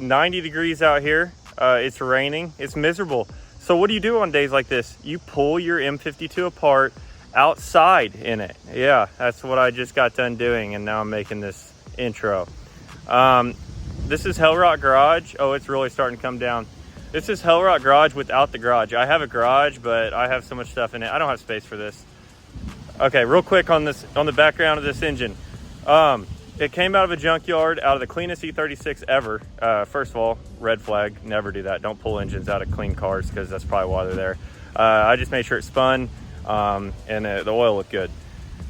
90 degrees out here. It's raining, it's miserable. So what do you do on days like this? You pull your M52 apart outside in it. Yeah, that's what I just got done doing, and now I'm making this intro. This is Hell Rock Garage. Oh, it's really starting to come down. This is Hell Rock Garage without the garage. I have a garage, but I have so much stuff in it. I don't have space for this. Okay, real quick on this, on the background of this engine. It came out of a junkyard, out of the cleanest E36 ever. First of all, red flag, never do that. Don't pull engines out of clean cars, because that's probably why they're there. I just made sure it spun, and the oil looked good.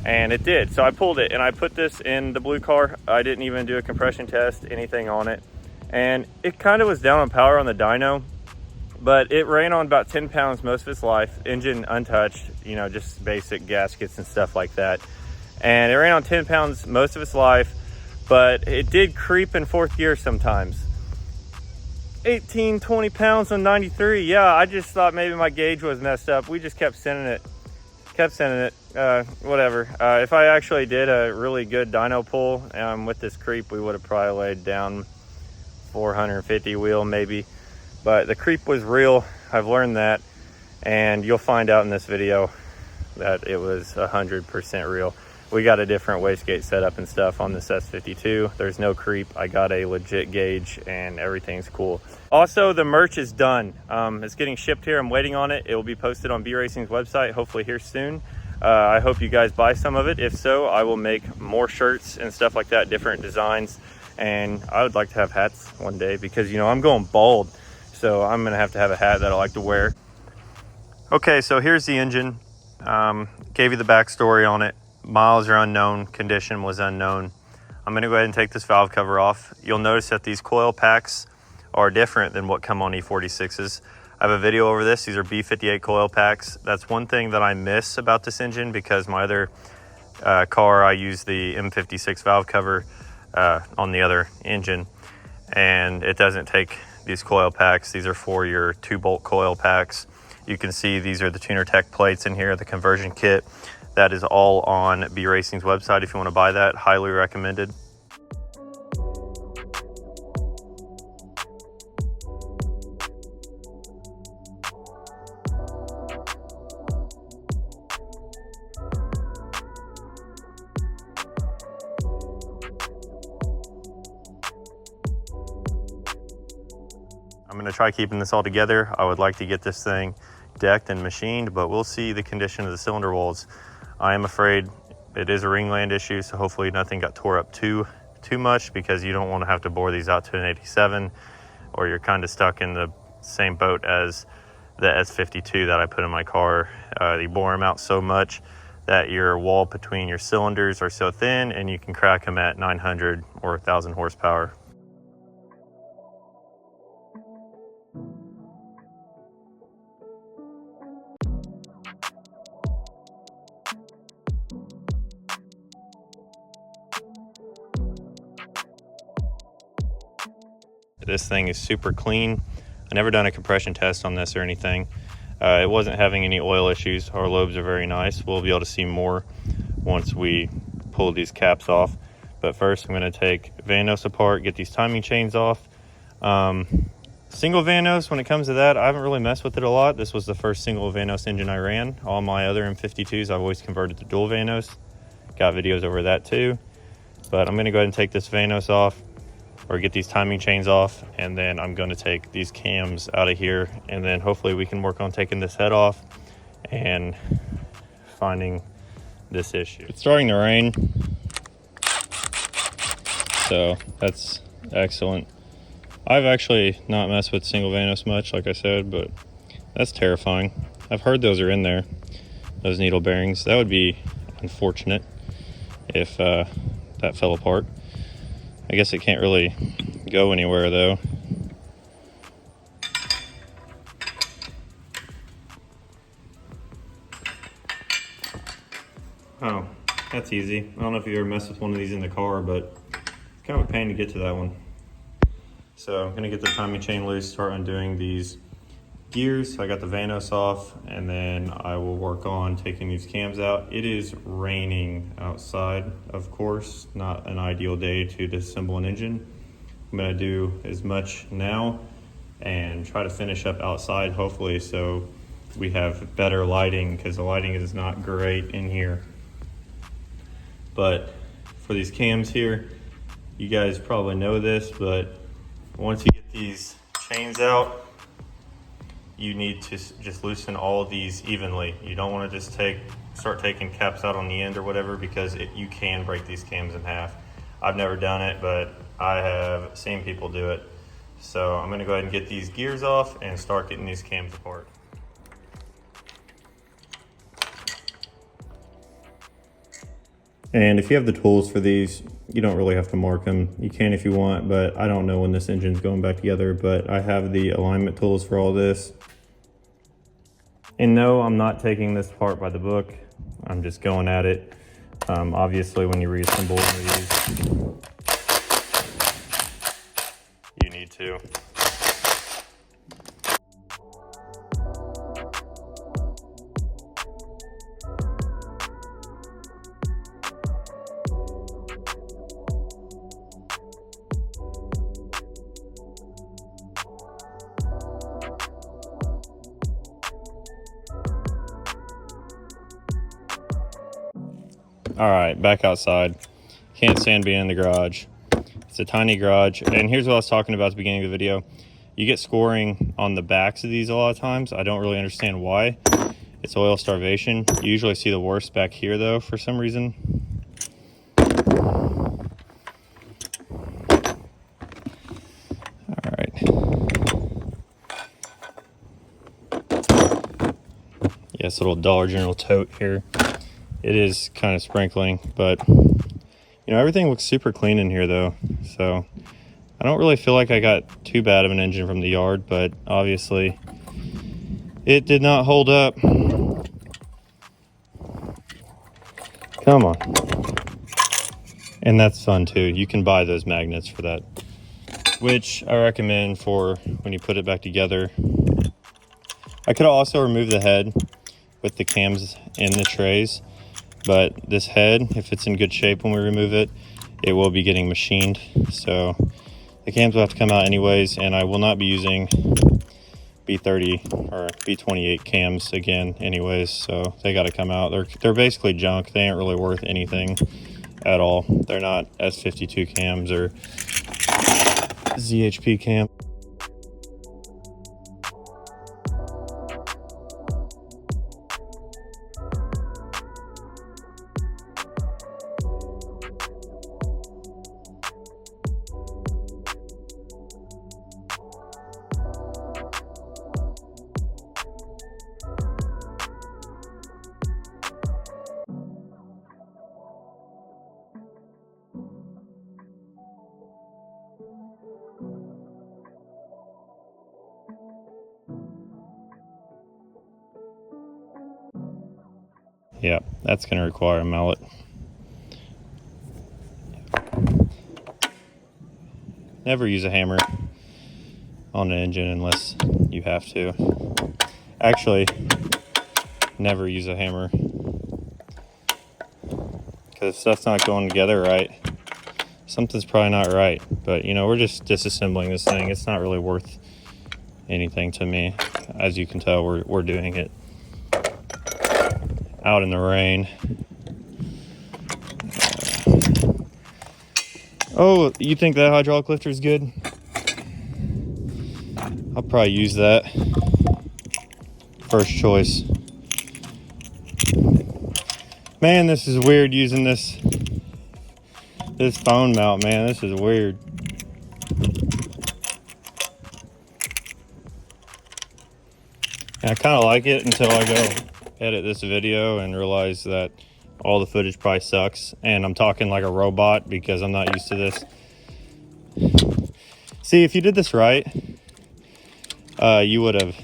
And it did, so I pulled it, and I put this in the blue car. I didn't even do a compression test, anything on it. And it kind of was down on power on the dyno, but it ran on about 10 pounds most of its life, engine untouched, you know, just basic gaskets and stuff like that. And it ran on 10 pounds most of its life, but it did creep in fourth gear sometimes. 18, 20 pounds on 93. Yeah, I just thought maybe my gauge was messed up. We just kept sending it. Whatever. If I actually did a really good dyno pull with this creep, we would have probably laid down 450 wheel maybe. But the creep was real. I've learned that, and you'll find out in this video that it was 100% real. We got a different wastegate setup and stuff on this S52. There's no creep. I got a legit gauge, and everything's cool. Also, the merch is done. It's getting shipped here. I'm waiting on it. It will be posted on B Racing's website, hopefully here soon. I hope you guys buy some of it. If so, I will make more shirts and stuff like that, different designs. And I would like to have hats one day, because, you know, I'm going bald. So I'm gonna have to have a hat that I like to wear. Okay, so here's the engine. Gave you the backstory on it. Miles are unknown, condition was unknown. I'm gonna go ahead and take this valve cover off. You'll notice that these coil packs are different than what come on E46s. I have a video over this. These are B58 coil packs. That's one thing that I miss about this engine, because my other car, I use the M56 valve cover on the other engine, and it doesn't take these coil packs. These are for your 2-bolt coil packs. You can see these are the Tuner Tech plates in here, the conversion kit. That is all on B Racing's website if you want to buy that. Highly recommended. I'm going to try keeping this all together. I would like to get this thing decked and machined, but we'll see the condition of the cylinder walls. I am afraid it is a ringland issue, so hopefully nothing got tore up too much, because you don't want to have to bore these out to an 87, or you're kind of stuck in the same boat as the S52 that I put in my car. You bore them out so much that your wall between your cylinders are so thin, and you can crack them at 900 or 1,000 horsepower. This thing is super clean. I never done a compression test on this or anything. It wasn't having any oil issues. Our lobes are very nice. We'll be able to see more once we pull these caps off. But first, I'm going to take Vanos apart, get these timing chains off. Single Vanos, when it comes to that, I haven't really messed with it a lot. This was the first single Vanos engine I ran. All my other M52s, I've always converted to dual Vanos. Got videos over that too. But I'm going to go ahead and take this Vanos off, or get these timing chains off, and then I'm going to take these cams out of here, and then hopefully we can work on taking this head off and finding this issue. It's starting to rain, so that's excellent. I've actually not messed with single Vanos much, like I said, but that's terrifying. I've heard those are in there, those needle bearings. That would be unfortunate if that fell apart. I guess it can't really go anywhere though. Oh, that's easy. I don't know if you ever messed with one of these in the car, but it's kind of a pain to get to that one. So I'm gonna get the timing chain loose, start undoing these gears. I got the Vanos off, and then I will work on taking these cams out. It is raining outside, of course, not an ideal day to disassemble an engine. I'm gonna do as much now and try to finish up outside, hopefully, so we have better lighting, because the lighting is not great in here. But for these cams here, you guys probably know this, but once you get these chains out, you need to just loosen all of these evenly. You don't want to just start taking caps out on the end or whatever, because you can break these cams in half. I've never done it, but I have seen people do it. So I'm gonna go ahead and get these gears off and start getting these cams apart. And if you have the tools for these, you don't really have to mark them. You can if you want, but I don't know when this engine's going back together, but I have the alignment tools for all this. And no, I'm not taking this apart by the book. I'm just going at it. Obviously, when you reassemble these, you need to. All right, back outside. Can't stand being in the garage. It's a tiny garage. And here's what I was talking about at the beginning of the video. You get scoring on the backs of these a lot of times. I don't really understand why. It's oil starvation. You usually see the worst back here though, for some reason. All right. Yes, little Dollar General tote here. It is kind of sprinkling, but you know, everything looks super clean in here though. So I don't really feel like I got too bad of an engine from the yard, but obviously it did not hold up. Come on. And that's fun too. You can buy those magnets for that, which I recommend for when you put it back together. I could also remove the head with the cams in the trays, but this head, if it's in good shape when we remove it, it will be getting machined. So the cams will have to come out anyways, and I will not be using B30 or B28 cams again anyways, so they got to come out. They're basically junk. They ain't really worth anything at all. They're not S52 cams or ZHP cam. Yeah, that's going to require a mallet. Never use a hammer on an engine unless you have to. Actually, never use a hammer, because if stuff's not going together right, something's probably not right. But you know, we're just disassembling this thing. It's not really worth anything to me. As you can tell, we're doing it out in the rain. Oh, you think that hydraulic lifter is good? I'll probably use that. First choice. Man, this is weird using this phone mount, man. This is weird. And I kind of like it until I go edit this video and realize that all the footage probably sucks, and I'm talking like a robot because I'm not used to this. See, if you did this right, you would have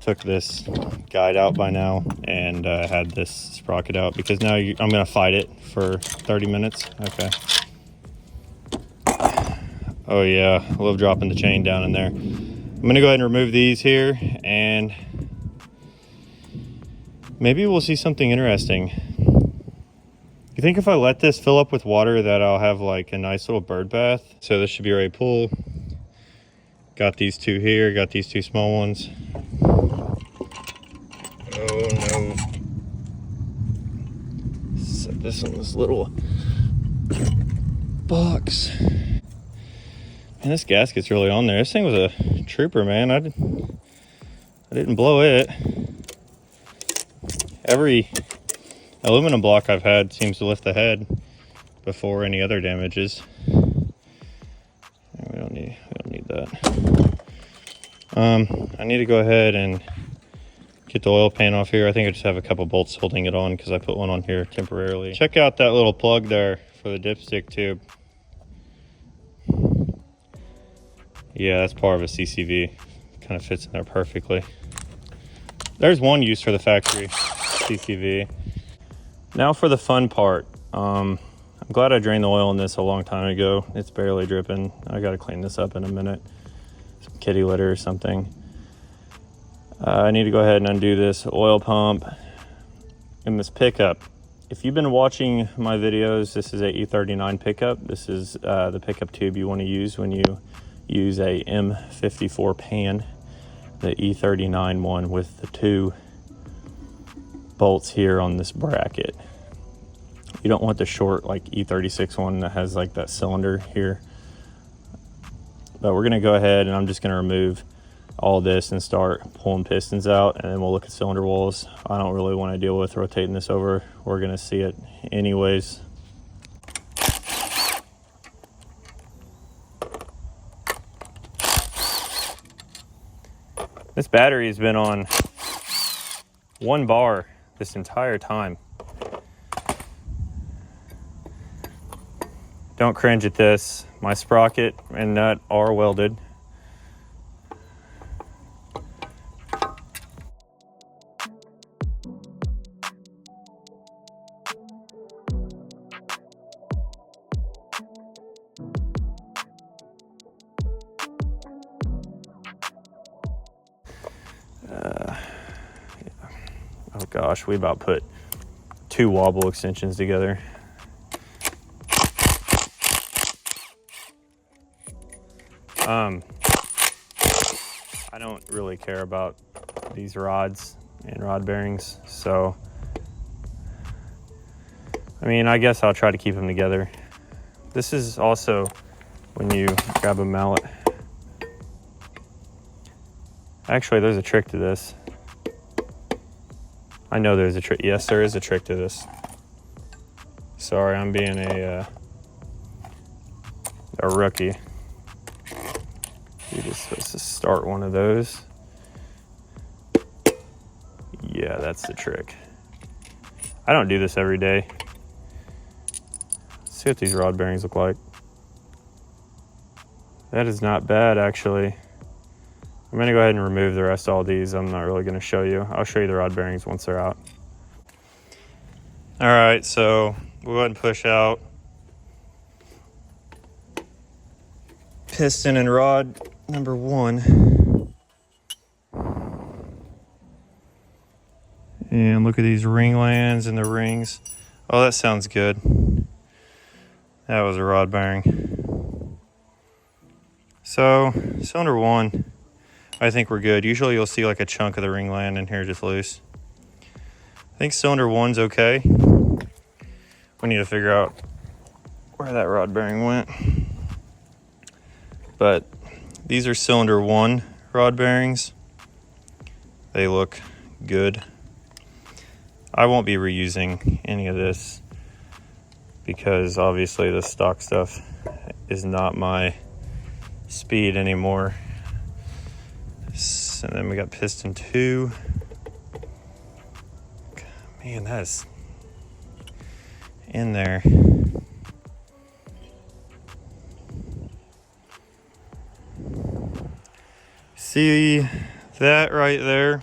took this guide out by now and had this sprocket out, because now I'm gonna fight it for 30 minutes. Okay. Oh yeah, I love dropping the chain down in there. I'm gonna go ahead and remove these here, and maybe we'll see something interesting. You You think if I let this fill up with water that I'll have like a nice little bird bath? So this should be ready to pull. Got these two here, got these two small ones. Oh no. Set this on this little box. Man, this gasket's really on there. This thing was a trooper, man. I didn't blow it. Every aluminum block I've had seems to lift the head before any other damages. We don't need that. I need to go ahead and get the oil pan off here. I think I just have a couple bolts holding it on because I put one on here temporarily. Check out that little plug there for the dipstick tube. Yeah, that's part of a CCV. Kind of fits in there perfectly. There's one use for the factory CCV. Now for the fun part. I'm glad I drained the oil in this a long time ago. It's barely dripping. I gotta clean this up in a minute. Some kitty litter or something. I need to go ahead and undo this oil pump and this pickup. If you've been watching my videos, this is a E39 pickup. This is the pickup tube you want to use when you use a M54 pan, the E39 one with the two bolts here on this bracket. You don't want the short like E36 one that has like that cylinder here. But we're gonna go ahead and I'm just gonna remove all this and start pulling pistons out, and then we'll look at cylinder walls. I don't really want to deal with rotating this over. We're gonna see it anyways. This battery has been on 1 bar this entire time. Don't cringe at this. My sprocket and nut are welded. Oh gosh, we about put 2 wobble extensions together. I don't really care about these rods and rod bearings, so I mean, I guess I'll try to keep them together. This is also when you grab a mallet. Actually, there's a trick to this. I know there's a trick. Yes, there is a trick to this. Sorry, I'm being a rookie. You're just supposed to start one of those. Yeah, that's the trick. I don't do this every day. Let's see what these rod bearings look like. That is not bad, actually. I'm gonna go ahead and remove the rest of all these. I'm not really gonna show you. I'll show you the rod bearings once they're out. All right, so we'll go ahead and push out piston and rod number 1. And look at these ring lands and the rings. Oh, that sounds good. That was a rod bearing. So, cylinder 1, I think we're good. Usually you'll see like a chunk of the ring land in here just loose. I think cylinder 1's okay. We need to figure out where that rod bearing went. But these are cylinder 1 rod bearings. They look good. I won't be reusing any of this because obviously the stock stuff is not my speed anymore. And then we got piston 2. Man, that's in there. See that right there?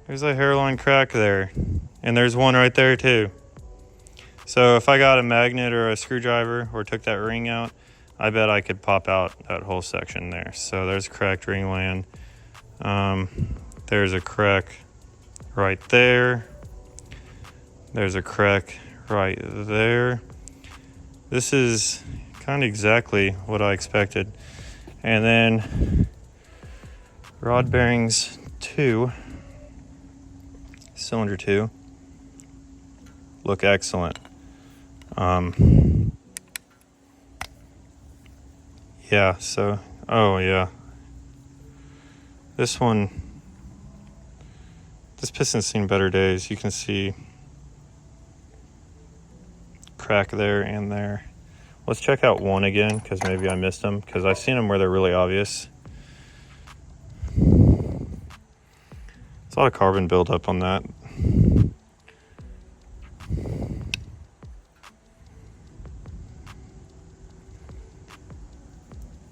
There's a hairline crack there. And there's one right there too. So if I got a magnet or a screwdriver or took that ring out, I bet I could pop out that whole section there. So there's a cracked ring land. There's a crack right there. There's a crack right there. This is kind of exactly what I expected. And then rod bearings 2, cylinder 2, look excellent. Yeah, so, oh yeah. This piston's seen better days. You can see crack there and there. Let's check out 1 again, because maybe I missed them, because I've seen them where they're really obvious. There's a lot of carbon buildup on that.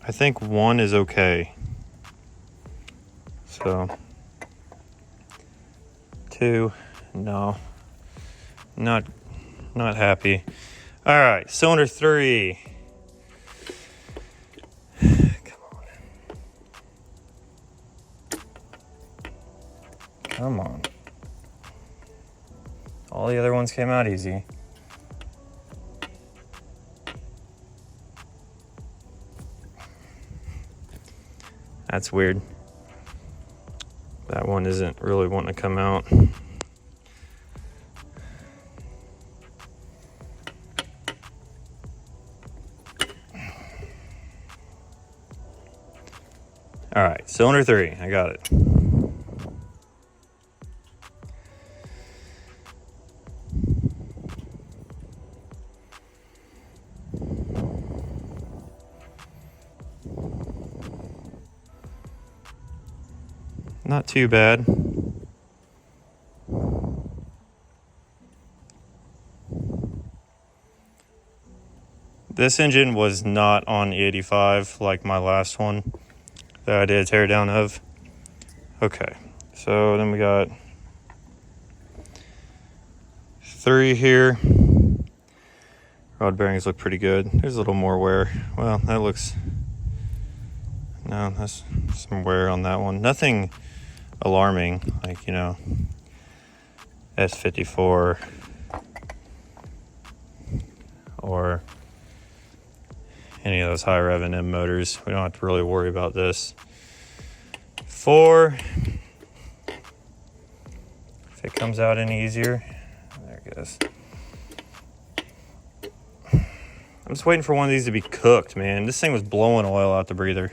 I think 1 is okay. So 2, no, not happy. All right, cylinder 3. Come on. All the other ones came out easy. That's weird. That one isn't really wanting to come out. All right, cylinder 3, I got it. Not too bad. This engine was not on E85 like my last one that I did a teardown of. Okay, so then we got 3 here. Rod bearings look pretty good. There's a little more wear. Well, that looks, no, that's some wear on that one. Nothing alarming, like, you know, S54 or any of those high rev and M motors. We don't have to really worry about this. 4, if it comes out any easier, there it goes. I'm just waiting for one of these to be cooked, man. This thing was blowing oil out the breather.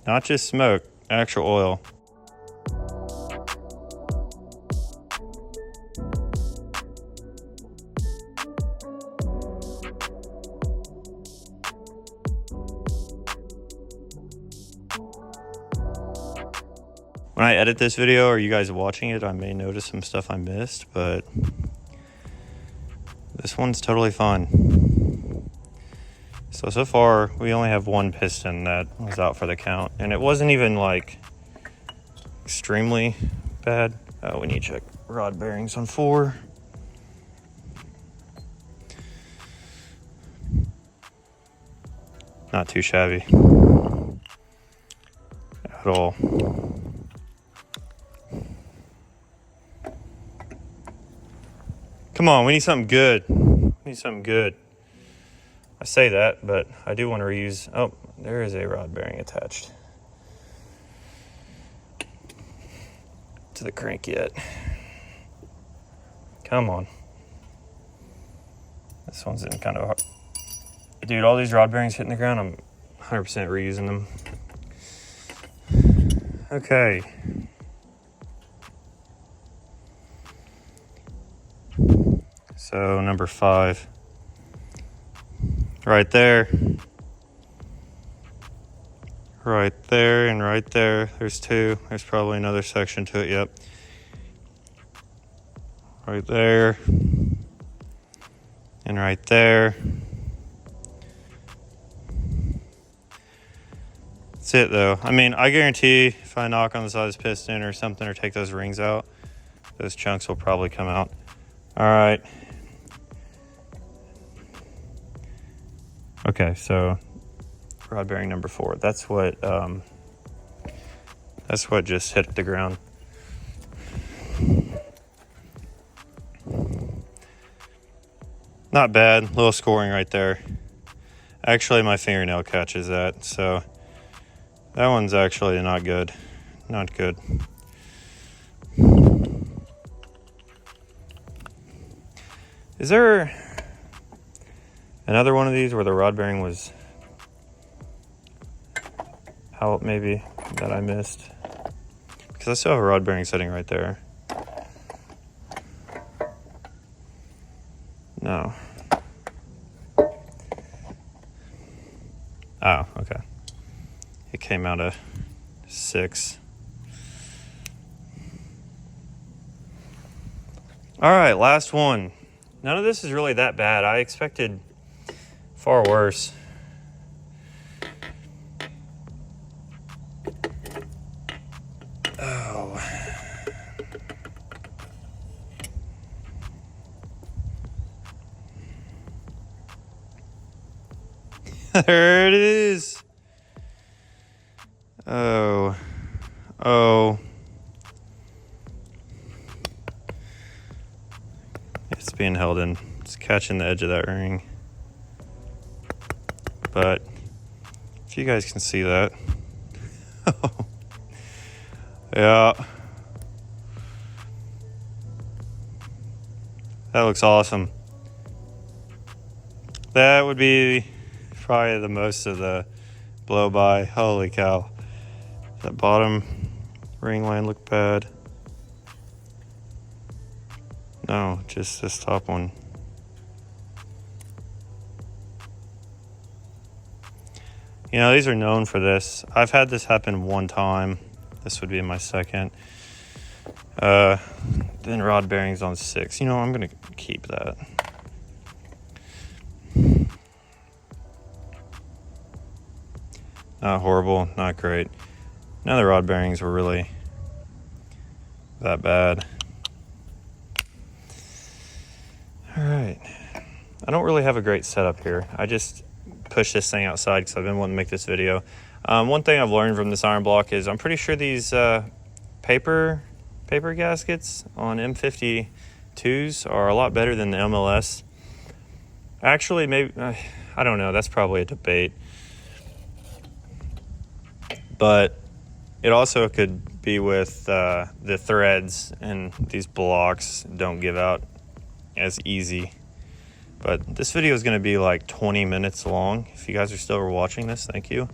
Not just smoke, actual oil. When I edit this video, or you guys watching it, I may notice some stuff I missed, but this one's totally fine. So far, we only have 1 piston that was out for the count, and it wasn't even like extremely bad. We need to check rod bearings on 4. Not too shabby at all. Come on, we need something good. We need something good. I say that, but I do want to reuse. Oh, there is a rod bearing attached to the crank yet. Come on. This one's in kind of hard. Dude, all these rod bearings hitting the ground, I'm 100% reusing them. Okay. So number 5, right there, right there, and right there. There's 2. There's probably another section to it. Yep. Right there, and right there. That's it, though. I mean, I guarantee if I knock on the side of this piston or something, or take those rings out, those chunks will probably come out. All right. Okay, so rod bearing number 4. That's what just hit the ground. Not bad, little scoring right there. Actually, my fingernail catches that, so that one's actually not good. Not good. Is there another one of these where the rod bearing was out maybe that I missed? Because I still have a rod bearing sitting right there. No. Oh, okay. It came out of 6. All right, last one. None of this is really that bad. I expected far worse. Oh. There it is. Oh. Oh. It's being held in. It's catching the edge of that ring. But if you guys can see that. Yeah. That looks awesome. That would be probably the most of the blow by. Holy cow. That bottom ring line looked bad. No, just this top one. You know, these are known for this. I've had this happen one time. This would be my second. Then rod bearings on 6. You know, I'm gonna keep that. Not horrible, not great. None of the rod bearings were really that bad. All right. I don't really have a great setup here. I just pushed this thing outside because I've been wanting to make this video. One thing I've learned from this iron block is I'm pretty sure these paper gaskets on M52s are a lot better than the MLS. Actually, maybe, I don't know. That's probably a debate. But it also could be with the threads, and these blocks don't give out as easy. But this video is going to be like 20 minutes long. If you guys are still watching this, thank you.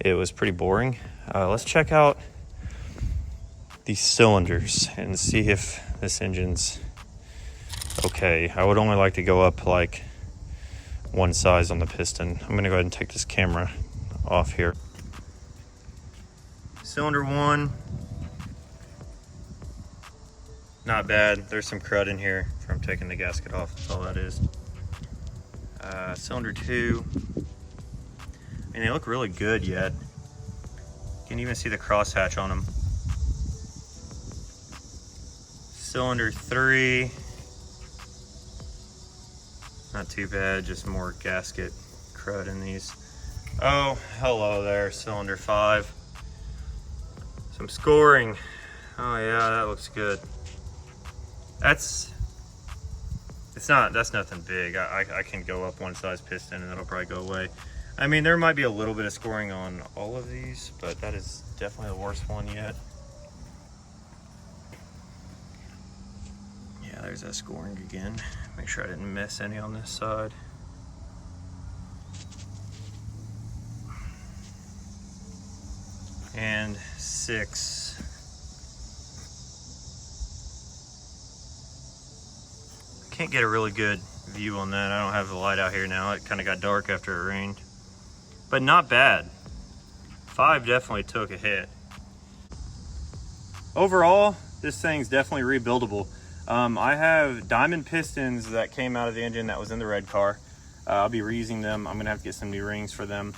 It was pretty boring. Let's check out these cylinders and see if this engine's okay. I would only like to go up like one size on the piston. I'm going to go ahead and take this camera off here. Cylinder 1, not bad. There's some crud in here from taking the gasket off. That's all that is. Cylinder 2, I mean, they look really good yet. You can even see the crosshatch on them. Cylinder 3, not too bad, just more gasket crud in these. Oh, hello there, cylinder 5. Some scoring. Oh yeah, that looks good. That's nothing big. I can go up one size piston and that'll probably go away. I mean, there might be a little bit of scoring on all of these, but that is definitely the worst one yet. Yeah, there's that scoring again. Make sure I didn't miss any on this side. And 6. Can't get a really good view on that. I don't have the light out here now. It kind of got dark after it rained. But not bad. 5 definitely took a hit. Overall, this thing's definitely rebuildable. I have diamond pistons that came out of the engine that was in the red car. I'll be reusing them. I'm gonna have to get some new rings for them.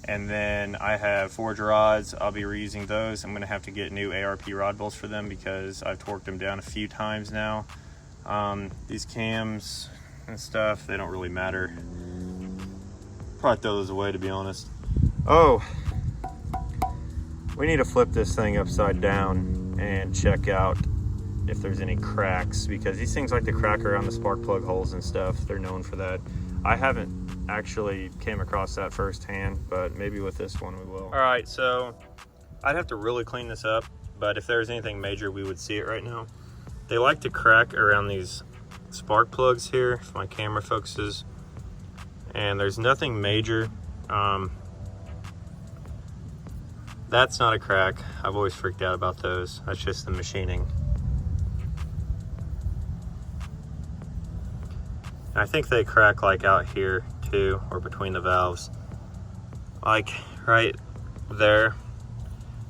And then I have forge rods. I'll be reusing those. I'm gonna have to get new ARP rod bolts for them because I've torqued them down a few times now. These cams and stuff, they don't really matter. Probably throw those away, to be honest. Oh, we need to flip this thing upside down and check out if there's any cracks, because these things like to crack around the spark plug holes and stuff. They're known for that. I haven't actually came across that firsthand, but maybe with this one we will. All right, so I'd have to really clean this up, but if there's anything major, we would see it right now. They like to crack around these spark plugs here, if my camera focuses, and there's nothing major. That's not a crack. I've always freaked out about those. That's just the machining. And I think they crack like out here too, or between the valves. Like right there,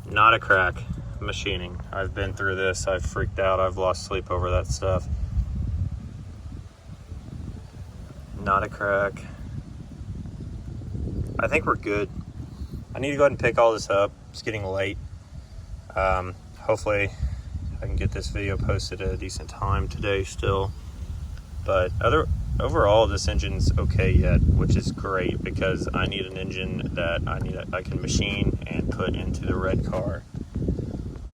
not a crack, machining. I've been through this, I've freaked out, I've lost sleep over that stuff. Not a crack. I think we're good. I need to go ahead and pick all this up. It's getting late. Hopefully I can get this video posted at a decent time today still. But overall, this engine's okay yet, which is great because I need an engine that I can machine and put into the red car.